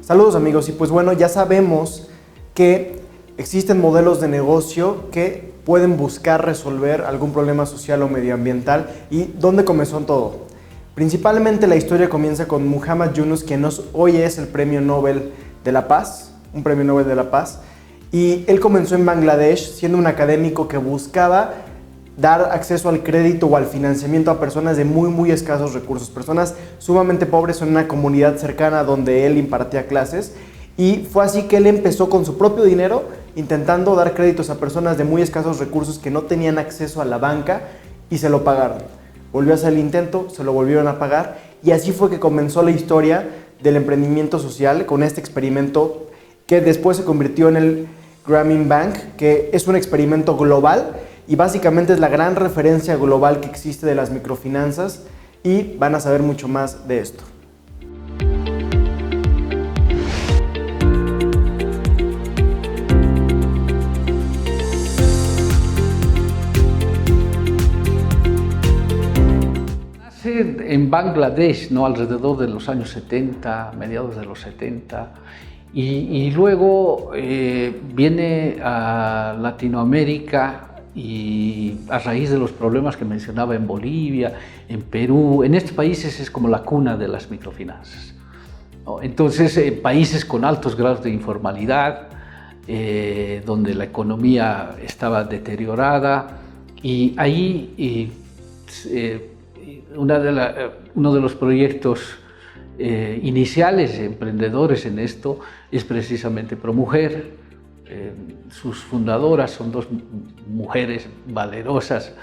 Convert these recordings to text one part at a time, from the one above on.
Saludos amigos, y pues bueno, ya sabemos que existen modelos de negocio que pueden buscar resolver algún problema social o medioambiental. ¿Y dónde comenzó todo? Principalmente la historia comienza con Muhammad Yunus, quien hoy es el Premio Nobel de la Paz, un Premio Nobel de la Paz, y él comenzó en Bangladesh siendo un académico que buscaba dar acceso al crédito o al financiamiento a personas de muy escasos recursos, personas sumamente pobres en una comunidad cercana donde él impartía clases. Y fue así que él empezó con su propio dinero intentando dar créditos a personas de muy escasos recursos que no tenían acceso a la banca y se lo pagaron. Volvió a hacer el intento, se lo volvieron a pagar y así fue que comenzó la historia del emprendimiento social con este experimento que después se convirtió en el Grameen Bank, que es un experimento global y básicamente es la gran referencia global que existe de las microfinanzas y van a saber mucho más de esto. En Bangladesh, ¿no? Alrededor de los años 70, mediados de los 70, y luego viene a Latinoamérica y a raíz de los problemas que mencionaba en Bolivia, en Perú, en estos países es como la cuna de las microfinanzas, ¿no? Entonces, países con altos grados de informalidad, donde la economía estaba deteriorada, y ahí uno de los proyectos iniciales, emprendedores en esto, es precisamente ProMujer. Sus fundadoras son dos mujeres valerosas,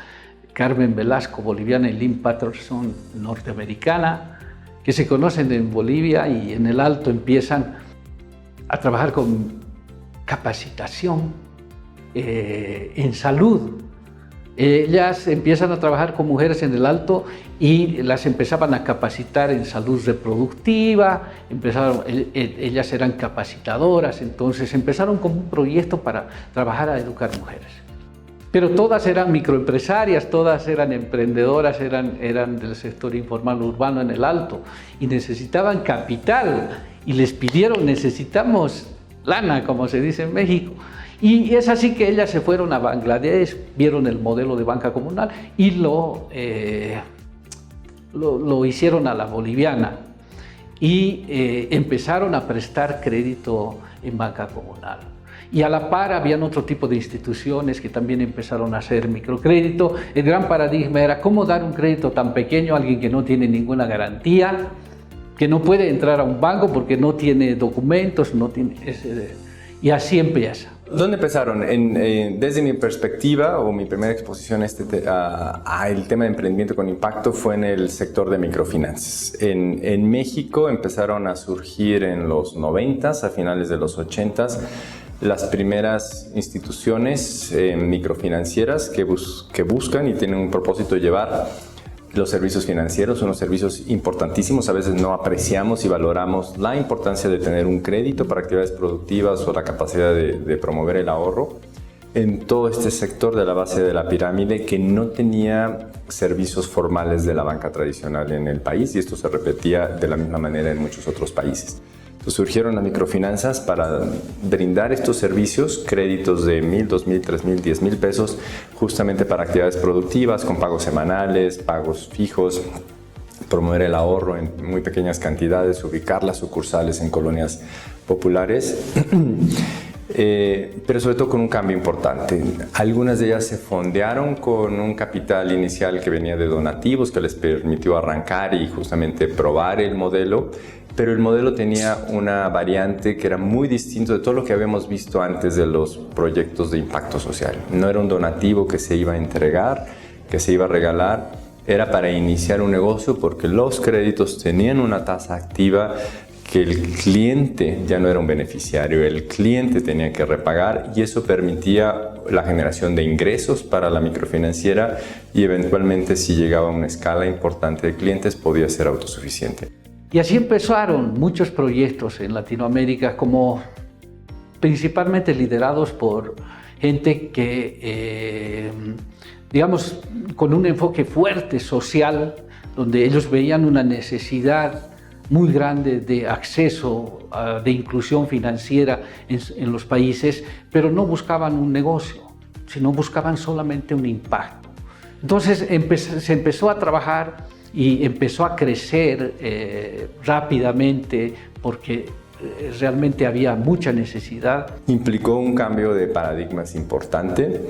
Carmen Velasco, boliviana, y Lynn Patterson, norteamericana, que se conocen en Bolivia y en el Alto empiezan a trabajar con capacitación en salud. Ellas empiezan a trabajar con mujeres en el Alto y las empezaban a capacitar en salud reproductiva, ellas eran capacitadoras, entonces empezaron como un proyecto para trabajar a educar mujeres. Pero todas eran microempresarias, todas eran emprendedoras, eran del sector informal urbano en el Alto y necesitaban capital y les pidieron, necesitamos lana, como se dice en México. Y es así que ellas se fueron a Bangladesh, vieron el modelo de banca comunal y lo hicieron a la boliviana y empezaron a prestar crédito en banca comunal. Y a la par habían otro tipo de instituciones que también empezaron a hacer microcrédito. El gran paradigma era cómo dar un crédito tan pequeño a alguien que no tiene ninguna garantía, que no puede entrar a un banco porque no tiene documentos, no tiene y así empieza. ¿Dónde empezaron? Desde mi perspectiva o mi primera exposición a el tema de emprendimiento con impacto fue en el sector de microfinanzas. En México empezaron a surgir en los 90s, a finales de los 80s, las primeras instituciones microfinancieras que buscan y tienen un propósito de llevar los servicios financieros, unos servicios importantísimos. A veces no apreciamos y valoramos la importancia de tener un crédito para actividades productivas o la capacidad de promover el ahorro en todo este sector de la base de la pirámide que no tenía servicios formales de la banca tradicional en el país, y esto se repetía de la misma manera en muchos otros países. Entonces surgieron las microfinanzas para brindar estos servicios, créditos de 1,000, 2,000, 3,000, 10,000 pesos, justamente para actividades productivas, con pagos semanales, pagos fijos, promover el ahorro en muy pequeñas cantidades, ubicar las sucursales en colonias populares, pero sobre todo con un cambio importante. Algunas de ellas se fondearon con un capital inicial que venía de donativos, que les permitió arrancar y justamente probar el modelo. Pero el modelo tenía una variante que era muy distinto de todo lo que habíamos visto antes de los proyectos de impacto social. No era un donativo que se iba a entregar, que se iba a regalar, era para iniciar un negocio porque los créditos tenían una tasa activa que el cliente ya no era un beneficiario, el cliente tenía que repagar y eso permitía la generación de ingresos para la microfinanciera y eventualmente si llegaba a una escala importante de clientes podía ser autosuficiente. Y así empezaron muchos proyectos en Latinoamérica, como principalmente liderados por gente que, digamos, con un enfoque fuerte social, donde ellos veían una necesidad muy grande de acceso, de inclusión financiera en los países, pero no buscaban un negocio, sino buscaban solamente un impacto. Entonces se empezó a trabajar y empezó a crecer rápidamente porque realmente había mucha necesidad. Implicó un cambio de paradigmas importante.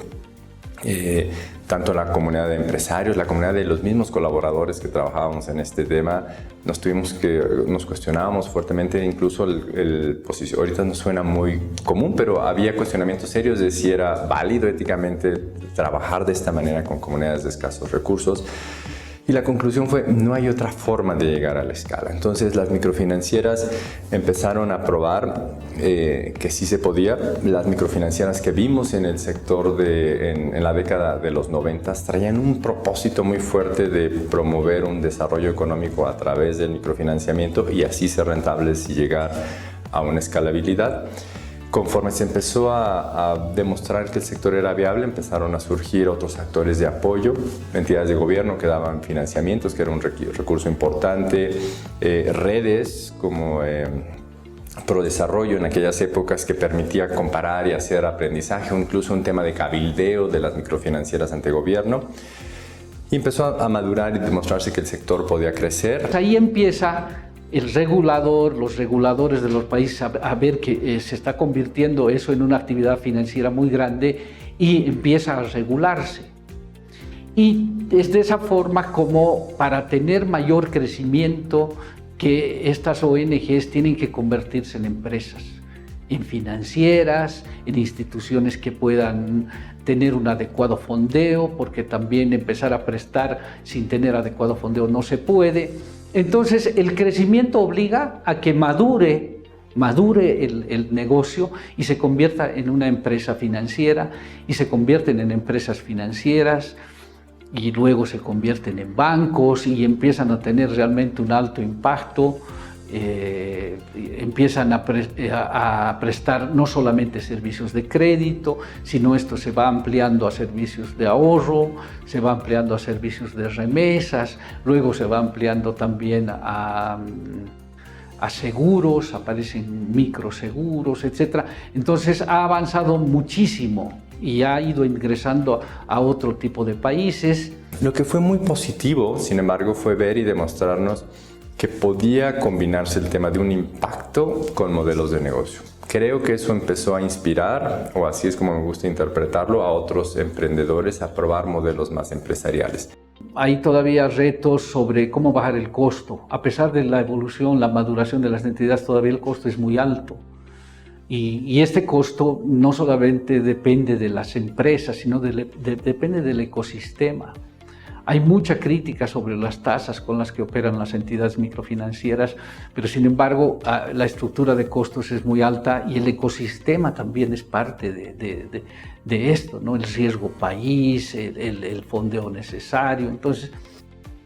Tanto la comunidad de empresarios, la comunidad de los mismos colaboradores que trabajábamos en este tema, nos cuestionábamos fuertemente, incluso ahorita nos suena muy común, pero había cuestionamientos serios de si era válido éticamente trabajar de esta manera con comunidades de escasos recursos. Y la conclusión fue, no hay otra forma de llegar a la escala. Entonces las microfinancieras empezaron a probar que sí se podía. Las microfinancieras que vimos en el sector en la década de los 90 traían un propósito muy fuerte de promover un desarrollo económico a través del microfinanciamiento y así ser rentables y llegar a una escalabilidad. Conforme se empezó a demostrar que el sector era viable, empezaron a surgir otros actores de apoyo, entidades de gobierno que daban financiamientos, que era un recurso importante, redes como Prodesarrollo en aquellas épocas que permitía comparar y hacer aprendizaje, o incluso un tema de cabildeo de las microfinancieras ante gobierno. Y empezó a madurar y demostrarse que el sector podía crecer. Ahí empieza el regulador, los reguladores de los países a ver que se está convirtiendo eso en una actividad financiera muy grande y empieza a regularse. Y es de esa forma como para tener mayor crecimiento que estas ONGs tienen que convertirse en empresas, en financieras, en instituciones que puedan tener un adecuado fondeo, porque también empezar a prestar sin tener adecuado fondeo no se puede. Entonces el crecimiento obliga a que madure el negocio y se convierta en una empresa financiera y se convierten en empresas financieras y luego se convierten en bancos y empiezan a tener realmente un alto impacto. Empiezan a prestar no solamente servicios de crédito, sino esto se va ampliando a servicios de ahorro, se va ampliando a servicios de remesas, luego se va ampliando también a seguros, aparecen microseguros, etc. Entonces ha avanzado muchísimo y ha ido ingresando a otro tipo de países. Lo que fue muy positivo, sin embargo, fue ver y demostrarnos que podía combinarse el tema de un impacto con modelos de negocio. Creo que eso empezó a inspirar, o así es como me gusta interpretarlo, a otros emprendedores a probar modelos más empresariales. Hay todavía retos sobre cómo bajar el costo. A pesar de la evolución, la maduración de las entidades, todavía el costo es muy alto. Y este costo no solamente depende de las empresas, sino depende del ecosistema. Hay mucha crítica sobre las tasas con las que operan las entidades microfinancieras, pero sin embargo la estructura de costos es muy alta y el ecosistema también es parte de esto, ¿no? El riesgo país, el fondeo necesario. Entonces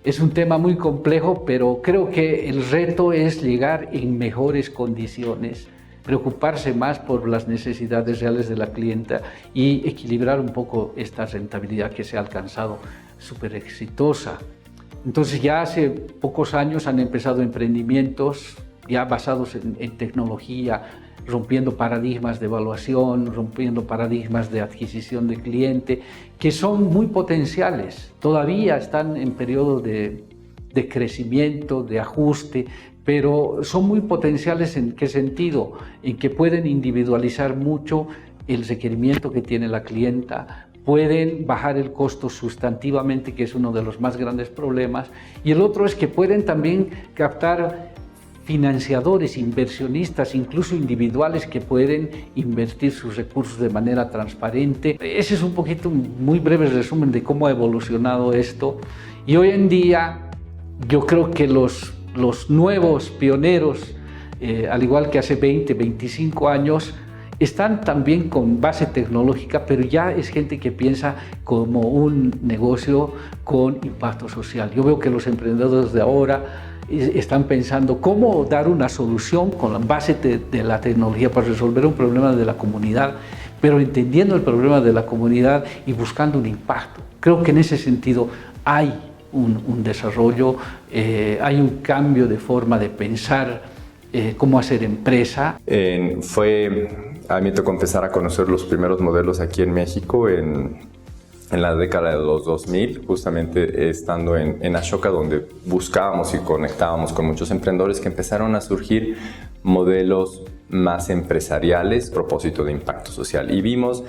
es un tema muy complejo, pero creo que el reto es llegar en mejores condiciones, preocuparse más por las necesidades reales de la clienta y equilibrar un poco esta rentabilidad que se ha alcanzado súper exitosa. Entonces ya hace pocos años han empezado emprendimientos ya basados en tecnología, rompiendo paradigmas de evaluación, rompiendo paradigmas de adquisición de cliente, que son muy potenciales. Todavía están en periodo de crecimiento, de ajuste, pero son muy potenciales. ¿En qué sentido? En que pueden individualizar mucho el requerimiento que tiene la clienta, pueden bajar el costo sustantivamente, que es uno de los más grandes problemas, y el otro es que pueden también captar financiadores, inversionistas, incluso individuales, que pueden invertir sus recursos de manera transparente. Ese es un poquito, muy breve resumen de cómo ha evolucionado esto, y hoy en día yo creo que los nuevos pioneros, al igual que hace 20, 25 años, están también con base tecnológica, pero ya es gente que piensa como un negocio con impacto social. Yo veo que los emprendedores de ahora están pensando cómo dar una solución con la base de la tecnología para resolver un problema de la comunidad, pero entendiendo el problema de la comunidad y buscando un impacto. Creo que en ese sentido hay un desarrollo, hay un cambio de forma de pensar cómo hacer empresa. A mí me tocó empezar a conocer los primeros modelos aquí en México en la década de los 2000, justamente estando en Ashoka, donde buscábamos y conectábamos con muchos emprendedores que empezaron a surgir modelos más empresariales, propósito de impacto social. Y vimos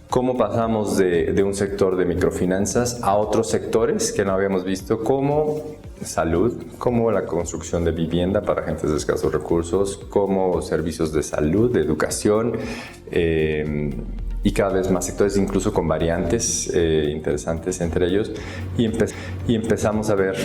cómo pasamos de un sector de microfinanzas a otros sectores que no habíamos visto, como salud, como la construcción de vivienda para gentes de escasos recursos, como servicios de salud, de educación, y cada vez más sectores, incluso con variantes interesantes entre ellos, y empezamos a ver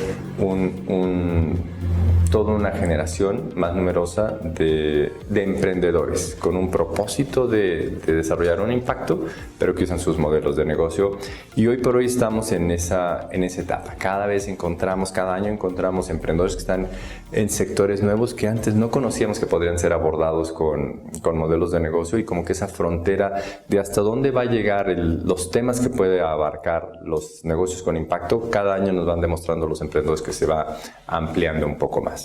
toda una generación más numerosa de emprendedores con un propósito de desarrollar un impacto, pero que usan sus modelos de negocio. Y hoy por hoy estamos en esa etapa. Cada año encontramos emprendedores que están en sectores nuevos que antes no conocíamos que podrían ser abordados con modelos de negocio, y como que esa frontera de hasta dónde va a llegar los temas que puede abarcar los negocios con impacto, cada año nos van demostrando los emprendedores que se va ampliando un poco más.